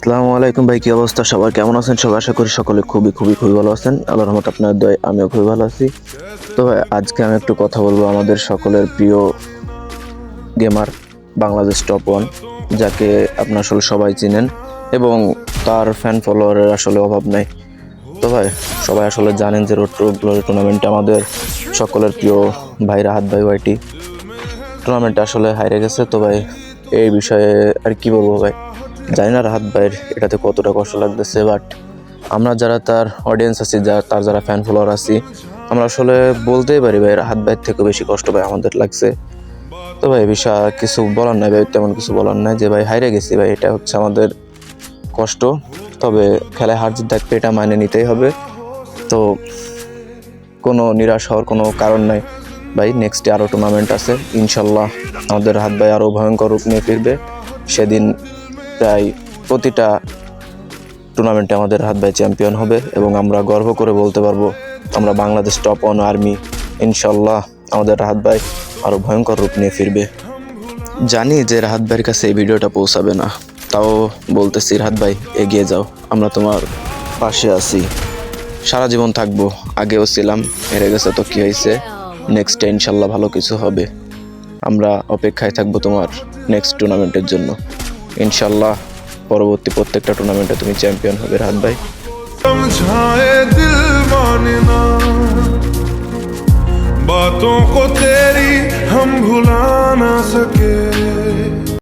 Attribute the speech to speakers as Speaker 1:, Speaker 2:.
Speaker 1: আসসালামু আলাইকুম ভাই, কি অবস্থা? সবার কেমন আছেন? সবাই আশা করি সকলে খুবই ভালো আছেন। আল্লাহর রহমত আপনার দয়ায় আমিও খুবই ভালো আছি। তো ভাই, আজকে আমি একটু কথা বলবো আমাদের সকলের প্রিয় গেমার, বাংলাদেশ টপ ওয়ান, যাকে আপনারা আসলে সবাই চিনেন এবং তার ফ্যান ফলোয়ারের আসলে অভাব নাই। তো ভাই, সবাই আসলে জানেন যে রোড টু গ্লোরি টুর্নামেন্টে আমাদের সকলের প্রিয় ভাই রাহাত ভাই ওয়াইটি টুর্নামেন্টে আসলে হারিয়ে গেছে। তো ভাই, এই বিষয়ে আর কি বলবো ভাই, জানি না রাহাত ভাইয়ের এটাতে কতটা কষ্ট লাগতেছে, বাট আমরা যারা তার অডিয়েন্স আছি, তার যারা ফ্যান ফলোয়ার আছি, আমরা আসলে বলতেই পারি ভাই রাহাত ভাইয়ের থেকে বেশি কষ্ট ভাই আমাদের লাগছে। তো ভাই, বিষয় কিছু বলার নাই ভাই, তেমন কিছু বলার নাই যে ভাই হারিয়ে গেছি ভাই, এটা হচ্ছে আমাদের কষ্ট। তবে খেলায় হার জিত থাকবে, এটা মানে নিতেই হবে। তো কোনো নিরাশ হওয়ার কোনো কারণ নাই ভাই, নেক্সটে আরও টুর্নামেন্ট আছে ইনশাল্লাহ। আমাদের রাহাত ভাই আরও ভয়ঙ্কর রূপ নিয়ে ফিরবে। সেদিন প্রায় প্রতিটা টুর্নামেন্টে আমাদের রাহাত ভাই চ্যাম্পিয়ন হবে এবং আমরা গর্ব করে বলতে পারবো আমরা বাংলাদেশ টপ ওয়ান আর্মি। ইনশাল্লাহ আমাদের রাহাত ভাই আরও ভয়ঙ্কর রূপ নিয়ে ফিরবে। জানি যে রাহাত ভাইয়ের কাছে এই ভিডিওটা পৌঁছাবে না, তাও বলতেছি রাহাত ভাই, এগিয়ে যাও, আমরা তোমার পাশে আছি, সারা জীবন থাকবো। আগেও ছিলাম, হেরে গেছে তো কী হয়েছে, নেক্সটে ইনশাল্লাহ ভালো কিছু হবে। আমরা অপেক্ষায় থাকবো তোমার নেক্সট টুর্নামেন্টের জন্য। ইনশাল্লাহ পরবর্তী প্রত্যেকটা টুর্নামেন্টে তুমি চ্যাম্পিয়ন হবে রাহাত ভাই।
Speaker 2: समझाए दिल मानना, बातों को तेरी हम भुला ना सके।